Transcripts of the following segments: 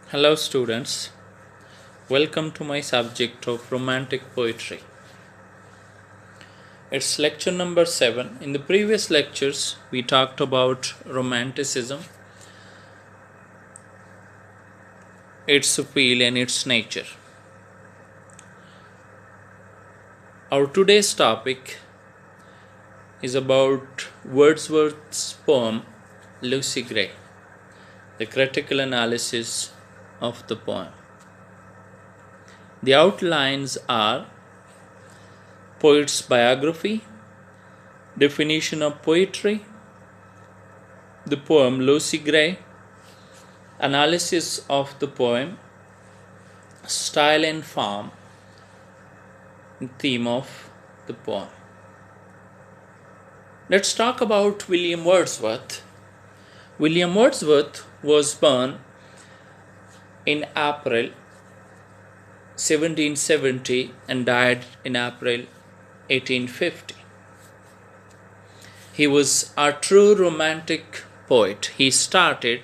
Hello, students. Welcome to my subject of romantic poetry. It's lecture number 7. In the previous lectures, we talked about romanticism, its appeal, and its nature. Our today's topic is about Wordsworth's poem Lucy Gray, the critical analysis of the poem. The outlines are poet's biography, definition of poetry, the poem Lucy Gray, analysis of the poem, style and form, theme of the poem. Let's talk about William Wordsworth. William Wordsworth was born in April 1770 and died in April 1850. He was a true romantic poet. He started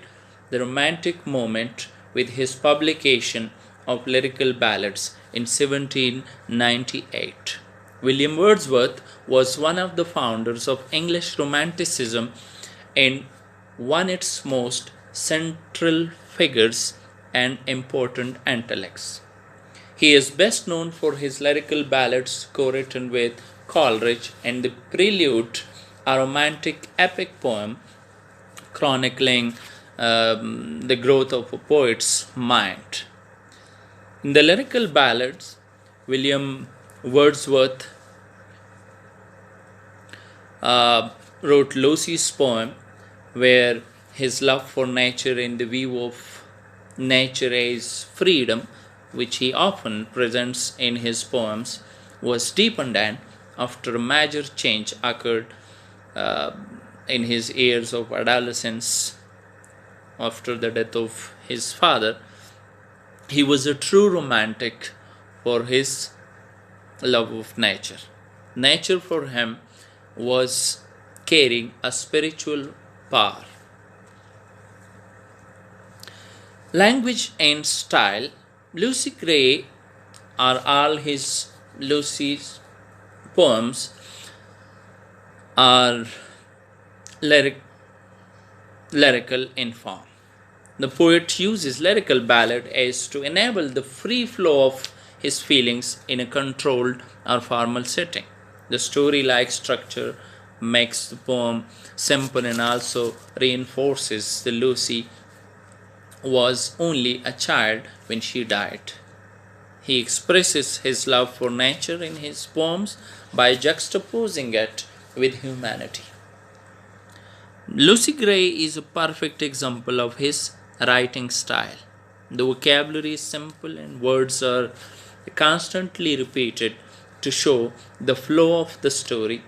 the romantic movement with his publication of lyrical ballads in 1798. William Wordsworth was one of the founders of English Romanticism and one of its most central figures and important intellects. He is best known for his lyrical ballads co-written with Coleridge and the Prelude, a romantic epic poem chronicling the growth of a poet's mind. In the lyrical ballads, William Wordsworth wrote Lucy's poem, where his love for nature in the view of nature as freedom, which he often presents in his poems, was deepened after a major change occurred in his years of adolescence after the death of his father. He was a true romantic for his love of nature. Nature for him was carrying a spiritual power. Language and style. Lucy Gray Lucy's poems are lyrical in form. The poet uses lyrical ballad as to enable the free flow of his feelings in a controlled or formal setting. The story-like structure makes the poem simple and also reinforces the Lucy was only a child when she died. He expresses his love for nature in his poems by juxtaposing it with humanity. Lucy Gray is a perfect example of his writing style. The vocabulary is simple and words are constantly repeated to show the flow of the story.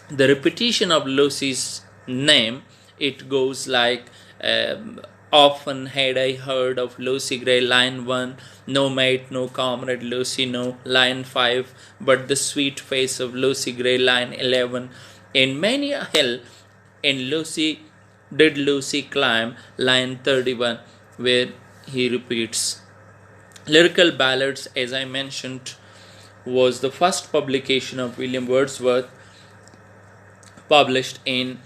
The repetition of Lucy's name, it goes like often had I heard of Lucy Gray, line 1, no mate, no comrade, Lucy, no, line 5, but the sweet face of Lucy Gray, line 11, in many a hill in Lucy did Lucy climb, line 31, where he repeats. Lyrical Ballads, as I mentioned, was the first publication of William Wordsworth, published in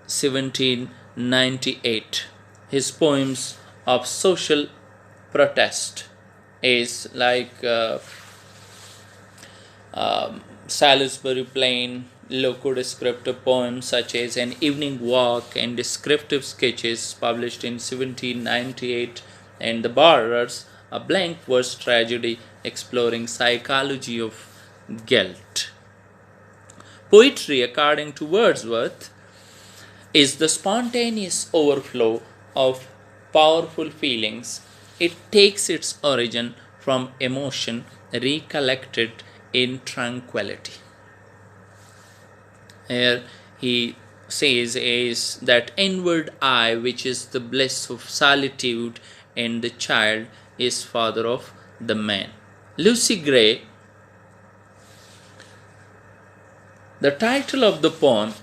1798. His poems of social protest is like Salisbury Plain, loco-descriptive poems such as An Evening Walk and descriptive sketches published in 1798, and The Borrowers, a blank verse tragedy exploring psychology of guilt. Poetry, according to Wordsworth, is the spontaneous overflow of powerful feelings. It takes its origin from emotion recollected in tranquility. Here he says is that inward eye which is the bliss of solitude, and the child is father of the man. Lucy Gray. The title of the poem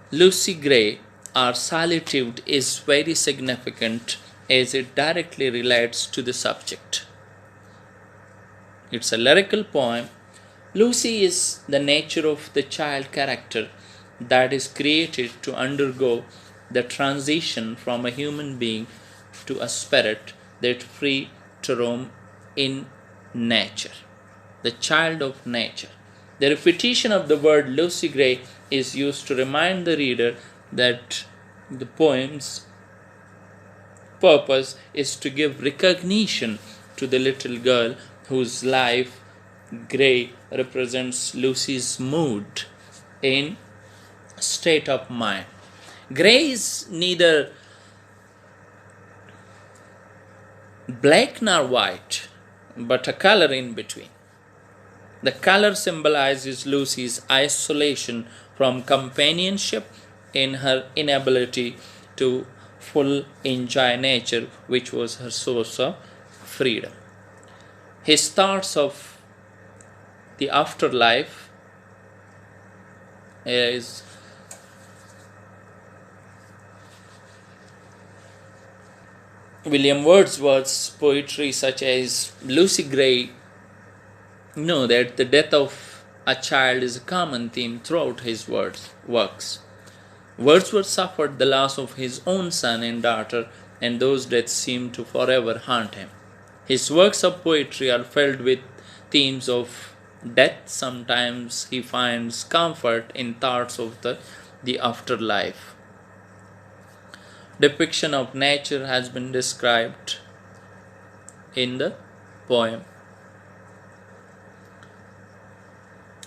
Lucy Gray or Solitude is very significant as it directly relates to the subject. It's a lyrical poem. Lucy is the nature of the child character that is created to undergo the transition from a human being to a spirit that free to roam in nature. The child of nature. The repetition of the word Lucy Gray is used to remind the reader that the poem's purpose is to give recognition to the little girl whose life Gray represents Lucy's mood in state of mind. Gray is neither black nor white, but a color in between. The color symbolizes Lucy's isolation from companionship in her inability to full enjoy nature, which was her source of freedom. His thoughts of the afterlife is William Wordsworth's poetry, such as Lucy Gray, know that the death of a child is a common theme throughout his works. Wordsworth suffered the loss of his own son and daughter, and those deaths seem to forever haunt him. His works of poetry are filled with themes of death. Sometimes he finds comfort in thoughts of the afterlife. Depiction of nature has been described in the poem.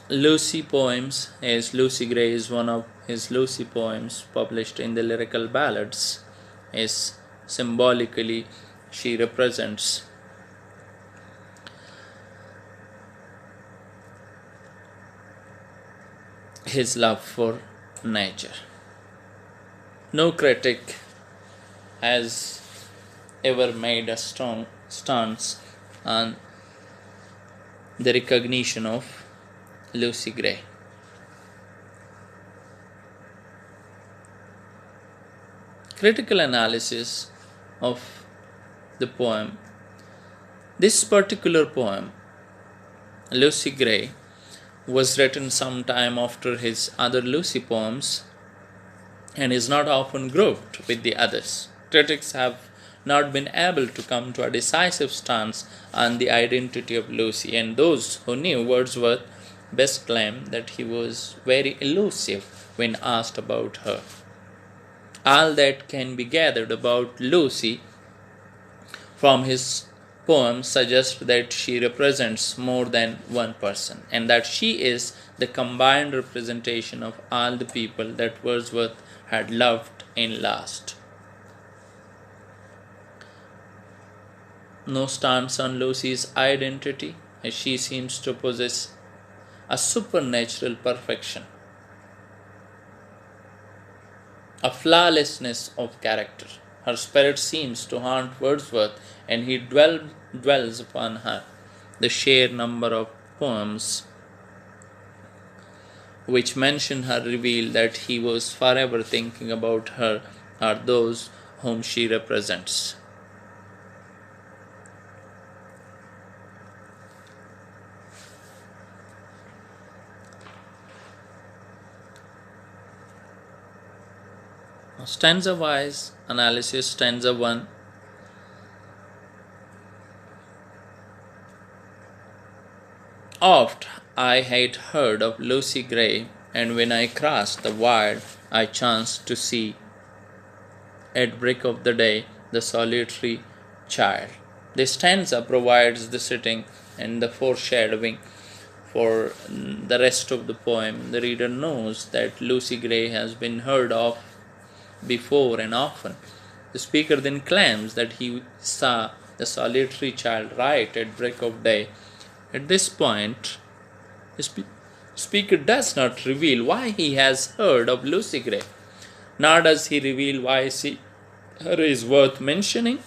Lucy poems, as Lucy Gray is one of his Lucy poems published in the Lyrical Ballads, as symbolically she represents his love for nature. No critic has ever made a strong stance on the recognition of Lucy Gray. Critical analysis of the poem. This particular poem, Lucy Gray, was written some time after his other Lucy poems and is not often grouped with the others. Critics have not been able to come to a decisive stance on the identity of Lucy, and those who knew Wordsworth best claim that he was very elusive when asked about her. All that can be gathered about Lucy from his poems suggests that she represents more than one person, and that she is the combined representation of all the people that Wordsworth had loved and lost. No stance on Lucy's identity, as she seems to possess a supernatural perfection, a flawlessness of character. Her spirit seems to haunt Wordsworth, and he dwells upon her. The sheer number of poems which mention her reveal that he was forever thinking about her or those whom she represents. Stanzawise analysis, stanza 1. Oft I had heard of Lucy Gray, and when I crossed the wild, I chanced to see, at break of the day, the solitary child. This stanza provides the setting and the foreshadowing for the rest of the poem. The reader knows that Lucy Gray has been heard of before and often. The speaker then claims that he saw the solitary child right at break of day. At this point, the speaker does not reveal why he has heard of Lucy Gray, nor does he reveal why her is worth mentioning.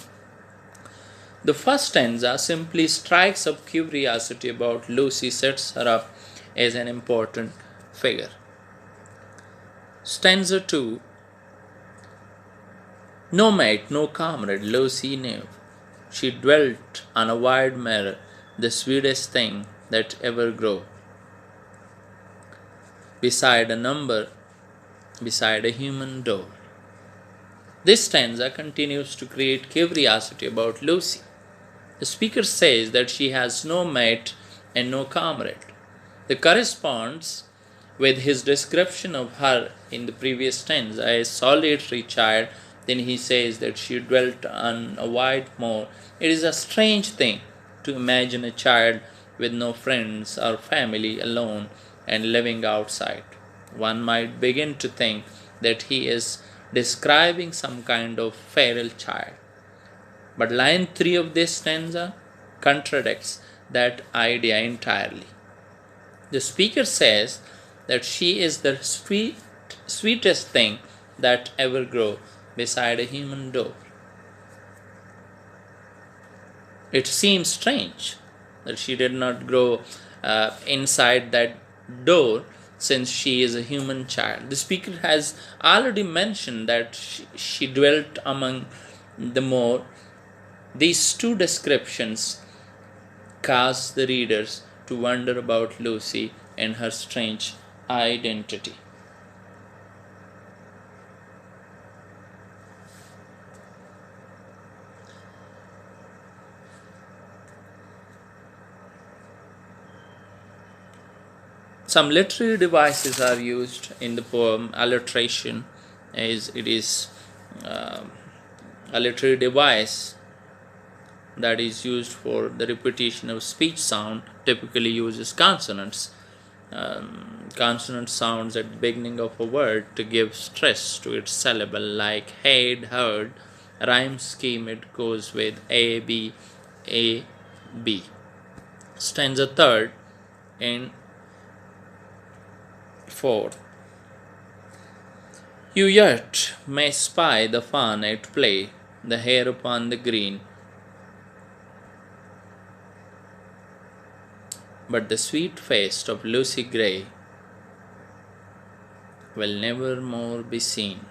The first stanza simply strikes up curiosity about Lucy, sets her up as an important figure. Stanza 2. No mate, no comrade, Lucy knew. She dwelt on a wide mirror, the sweetest thing that ever grew. Beside a number, beside a human door. This stanza continues to create curiosity about Lucy. The speaker says that she has no mate and no comrade. This corresponds with his description of her in the previous stanza, a solitary child. Then he says that she dwelt on a wide moor. It is a strange thing to imagine a child with no friends or family, alone and living outside. One might begin to think that he is describing some kind of feral child. But line 3 of this stanza contradicts that idea entirely. The speaker says that she is the sweetest thing that ever grew beside a human door. It seems strange that she did not grow inside that door, since she is a human child. The speaker has already mentioned that she dwelt among the moor. These two descriptions cause the readers to wonder about Lucy and her strange identity. Some literary devices are used in the poem. Alliteration is a literary device that is used for the repetition of speech sound. Typically uses consonants. Consonant sounds at the beginning of a word to give stress to its syllable, like had, heard. Rhyme scheme, it goes with A, B, A, B. Stanza 3rd and 4th. You yet may spy the fawn at play, the hare upon the green, but the sweet face of Lucy Gray will never more be seen.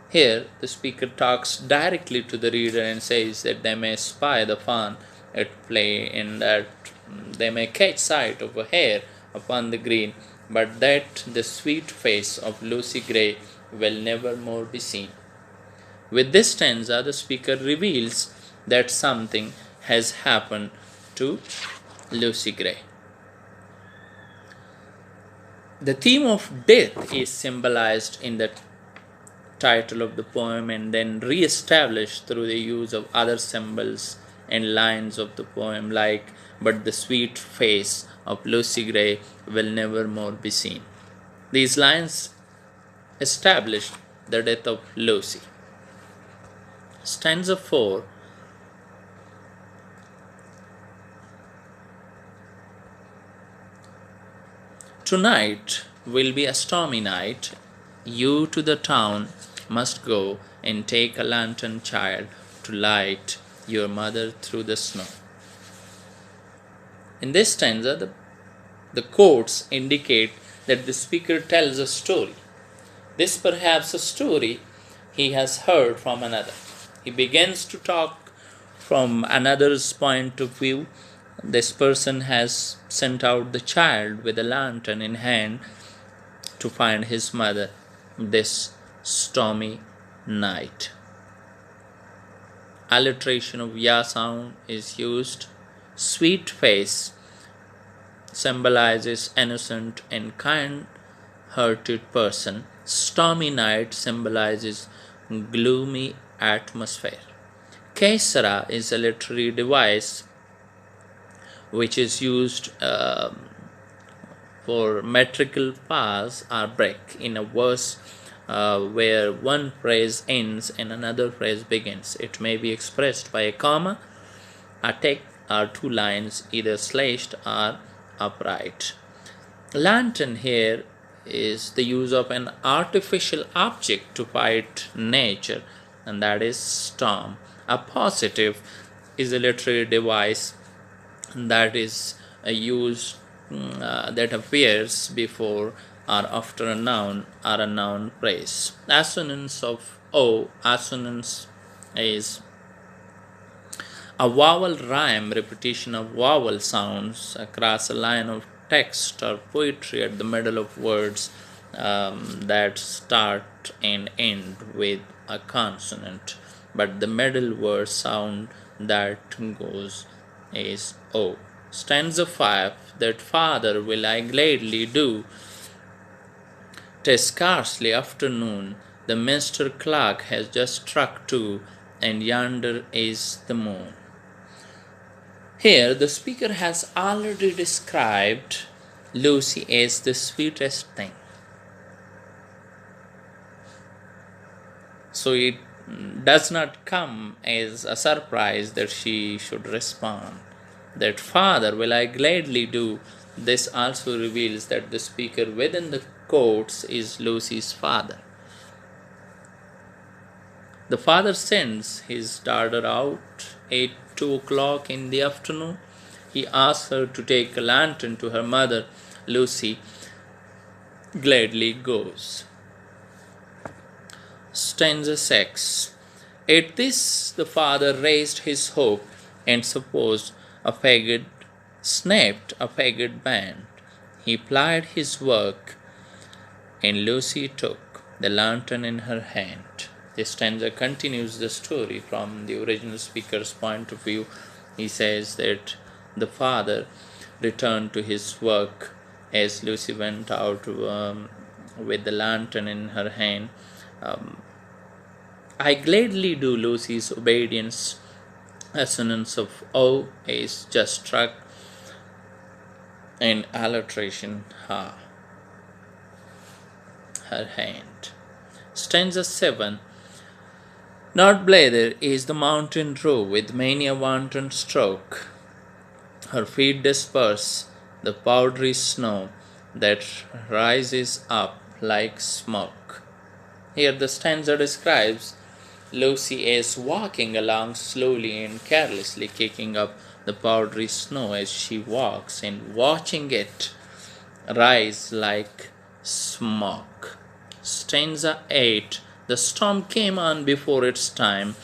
Here, the speaker talks directly to the reader and says that they may spy the fawn at play, and that they may catch sight of a hare upon the green, but that the sweet face of Lucy Gray will never more be seen. With this stanza, the speaker reveals that something has happened to Lucy Gray. The theme of death is symbolized in the title of the poem and then re-established through the use of other symbols and lines of the poem, like but the sweet face of Lucy Gray will never more be seen. These lines establish the death of Lucy. Stanza 4. Tonight will be a stormy night. You to the town must go and take a lantern, child, to light your mother through the snow. In this stanza, the chords indicate that the speaker tells a story. This perhaps a story he has heard from another. He begins to talk from another's point of view. This person has sent out the child with a lantern in hand to find his mother this stormy night. Alliteration of ya sound is used. Sweet face symbolizes innocent and kind-hearted person. Stormy night symbolizes gloomy atmosphere. Kesara is a literary device which is used for metrical pause or break in a verse where one phrase ends and another phrase begins. It may be expressed by a comma, a tick, or two lines, either slashed or upright. Lantern here is the use of an artificial object to fight nature, and that is storm. A positive is a literary device that is used that appears before or after a noun or a noun phrase. Assonance of O. Assonance is a vowel rhyme, repetition of vowel sounds across a line of text or poetry at the middle of words that start and end with a consonant, but the middle word sound that goes is O. Stanza 5. That father will I gladly do. 'Tis scarcely afternoon, the minster clock has just struck 2, and yonder is the moon. Here, the speaker has already described Lucy as the sweetest thing. So it does not come as a surprise that she should respond. That father will I gladly do. This also reveals that the speaker within the quotes is Lucy's father. The father sends his daughter out at 2 o'clock in the afternoon. He asks her to take a lantern to her mother. Lucy gladly goes. Stanza 6. At this the father raised his hope, and supposed a faggot snapped a faggot band. He plied his work, and Lucy took the lantern in her hand. This stanza continues the story from the original speaker's point of view. He says that the father returned to his work as Lucy went out with the lantern in her hand. I gladly do. Lucy's obedience. Assonance of O is just struck, and alliteration ha, her hand. Stanza 7. Not blather is the mountain row with many a wanton stroke. Her feet disperse the powdery snow that rises up like smoke. Here the stanza describes Lucy as walking along slowly and carelessly, kicking up the powdery snow as she walks and watching it rise like smoke. Stanza 8. The storm came on before its time.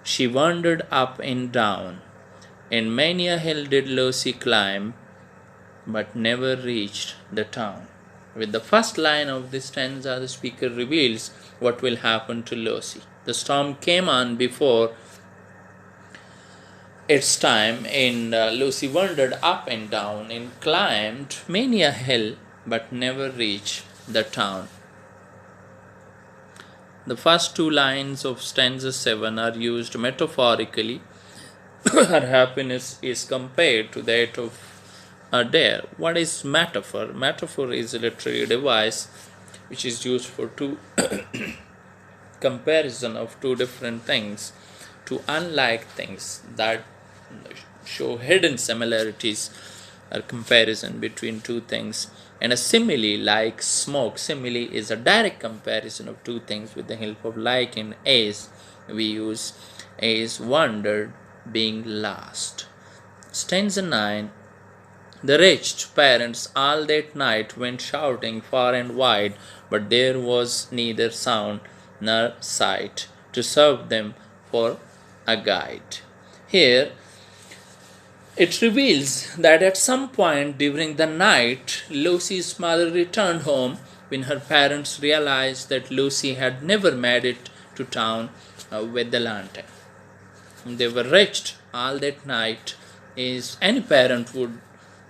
She wandered up and down, and many a hill did Lucy climb, but never reached the town. With the first line of this stanza, the speaker reveals what will happen to Lucy. The storm came on before its time, and Lucy wandered up and down and climbed many a hill, but never reached the town. The first 2 lines of stanza 7 are used metaphorically. Her happiness is compared to that of a deer. What is metaphor? Metaphor is a literary device which is used for comparison of 2 different things, 2 unlike things that show hidden similarities or comparison between 2 things. And a simile like smoke. Simile is a direct comparison of 2 things with the help of like and as. We use as wandered being lost. Stanza 9. The wretched parents all that night went shouting far and wide, but there was neither sound nor sight to serve them for a guide. Here it reveals that at some point during the night, Lucy's mother returned home when her parents realized that Lucy had never made it to town with the lantern. They were wretched all that night, as any parent would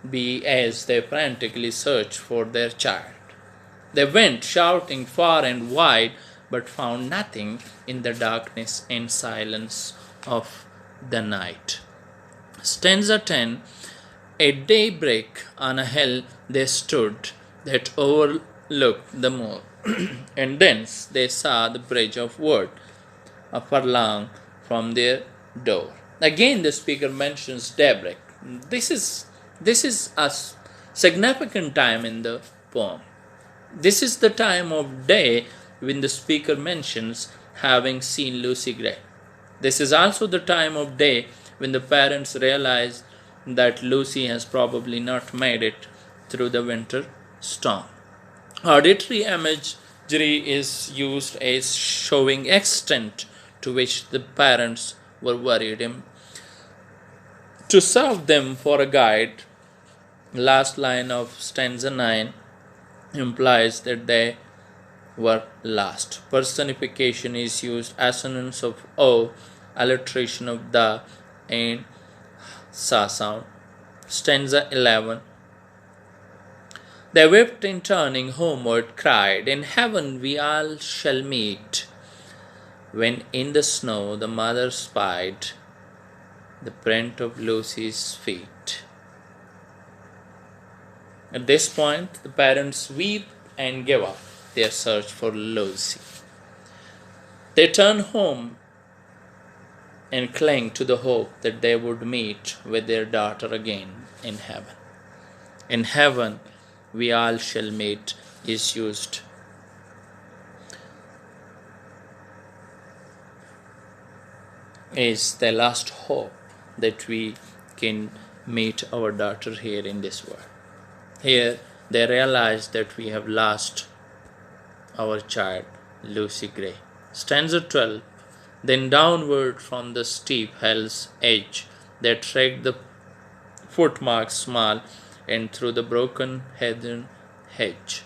be as they frantically searched for their child. They went shouting far and wide, but found nothing in the darkness and silence of the night. Stanza 10. At daybreak on a hill they stood that overlooked the moor, and thence they saw the bridge of wood a furlong from their door. Again the speaker mentions daybreak. This is a significant time in the poem. This is the time of day when the speaker mentions having seen Lucy Gray. This is also the time of day when the parents realize that Lucy has probably not made it through the winter storm. Auditory imagery is used as showing extent to which the parents were worried. To serve them for a guide, last line of stanza 9 implies that they were last. Personification is used, assonance of O, alliteration of the and sa sound. Stanza 11. They wept in turning homeward, cried, in heaven we all shall meet. When in the snow the mother spied the print of Lucy's feet. At this point, the parents weep and give up their search for Lucy. They turn home and cling to the hope that they would meet with their daughter again in heaven. In heaven, we all shall meet is used as the last hope that we can meet our daughter here in this world. Here, they realize that we have lost our child, Lucy Gray. Stanza 12. Then downward from the steep hill's edge, they tracked the footmarks small and through the broken heathen hedge,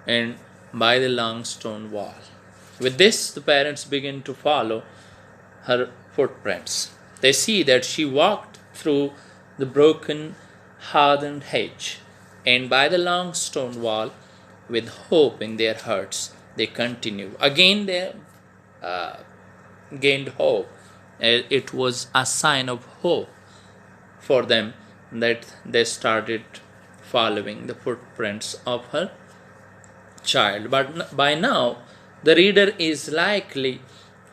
and by the long stone wall. With this, the parents begin to follow her footprints. They see that she walked through the broken hardened hedge, and by the long stone wall, with hope in their hearts, they continue. Again, they gained hope. It was a sign of hope for them that they started following the footprints of her child. But by now, the reader is likely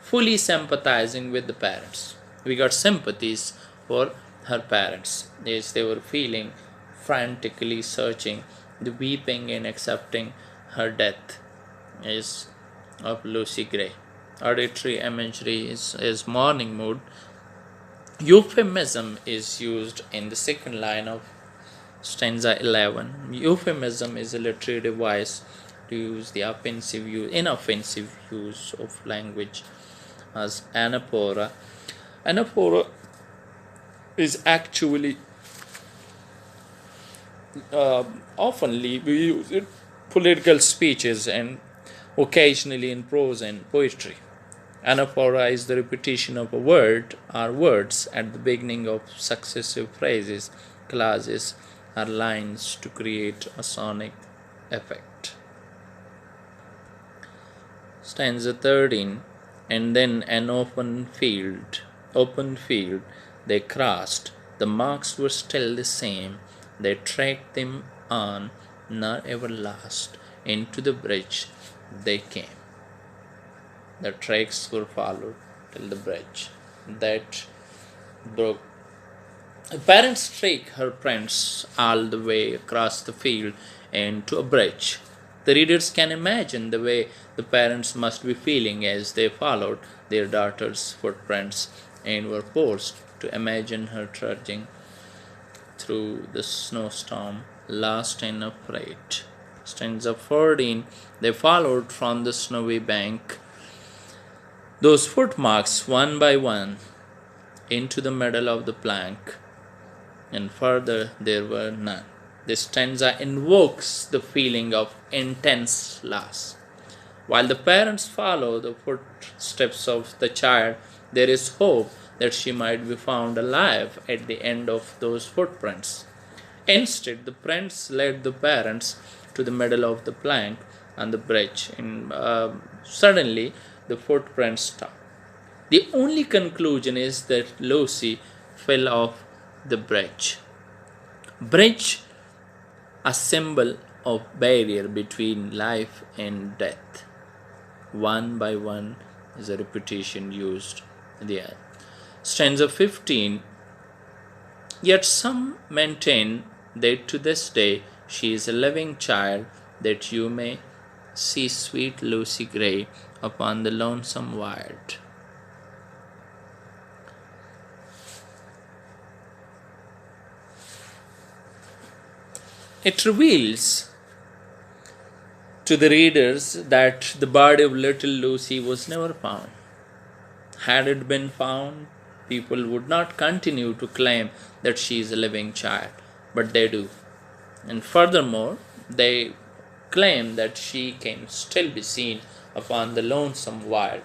fully sympathizing with the parents. We got sympathies for her parents as they were feeling frantically searching, the weeping and accepting her death is of Lucy Gray. Auditory imagery is mourning mood. Euphemism is used in the second line of stanza 11. Euphemism is a literary device to use the inoffensive use of language as anaphora. Anaphora is actually oftenly we use it in political speeches and occasionally in prose and poetry. Anaphora is the repetition of a word or words at the beginning of successive phrases, clauses, or lines to create a sonic effect. Stanza 13. And then an open field they crossed, the marks were still the same, they tracked them on, nor ever lost, into the bridge they came. The tracks were followed till the bridge that broke. The parents track her prints all the way across the field and to a bridge. The readers can imagine the way the parents must be feeling as they followed their daughter's footprints and were forced to imagine her trudging through the snowstorm, lost and afraid. Stanza 14. They followed from the snowy bank those footmarks one by one into the middle of the plank, and further there were none. This stanza invokes the feeling of intense loss. While the parents follow the footsteps of the child, there is hope that she might be found alive at the end of those footprints. Instead, the prints led the parents to the middle of the plank on the bridge, and suddenly the footprints stopped. The only conclusion is that Lucy fell off the bridge. Bridge, a symbol of barrier between life and death. One by one is a repetition used there. Stanza 15. Yet some maintain that to this day she is a living child, that you may see sweet Lucy Gray upon the lonesome wild. It reveals to the readers that the body of little Lucy was never found. Had it been found, people would not continue to claim that she is a living child, but they do. And furthermore, they claim that she can still be seen upon the lonesome wild.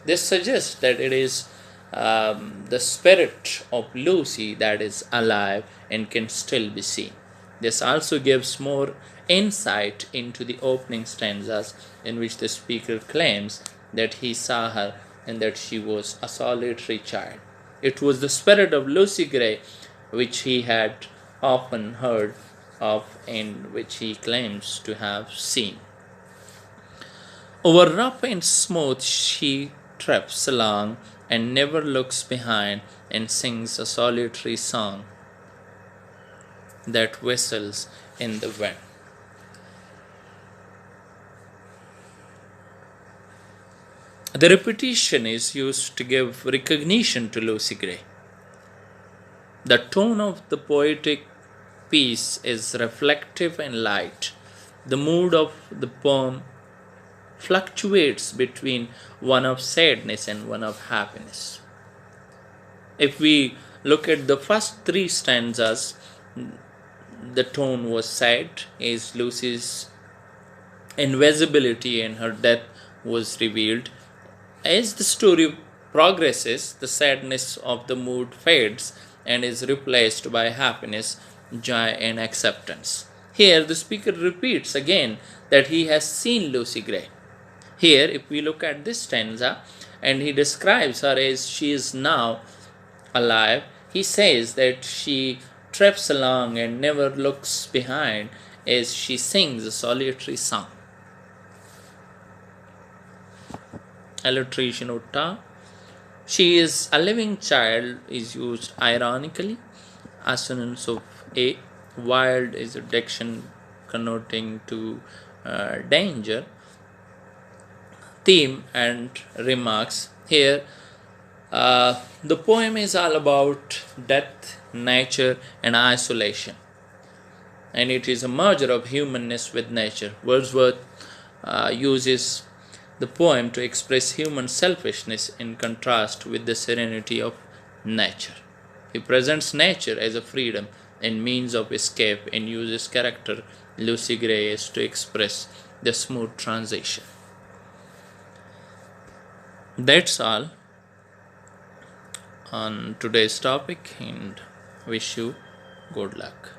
This suggests that it is the spirit of Lucy that is alive and can still be seen. This also gives more insight into the opening stanzas, in which the speaker claims that he saw her and that she was a solitary child. It was the spirit of Lucy Gray which he had often heard of and which he claims to have seen. Over rough and smooth she trips along and never looks behind, and sings a solitary song that whistles in the wind. The repetition is used to give recognition to Lucy Gray. The tone of the poetic piece is reflective and light. The mood of the poem fluctuates between one of sadness and one of happiness. If we look at the first three stanzas, the tone was sad as Lucy's invisibility and her death was revealed. As the story progresses, the sadness of the mood fades and is replaced by happiness, joy, and acceptance. Here, the speaker repeats again that he has seen Lucy Gray. Here, if we look at this stanza, and he describes her as she is now alive, he says that she trips along and never looks behind as she sings a solitary song. Alliteration utta. She is a living child is used ironically as synonyms of a. Wild is a diction connoting to danger. Theme and remarks. Here, the poem is all about death, nature, and isolation, and it is a merger of humanness with nature. Wordsworth uses the poem to express human selfishness in contrast with the serenity of nature. He presents nature as a freedom and means of escape, and uses character Lucy Gray as to express the smooth transition. That's all on today's topic, and wish you good luck.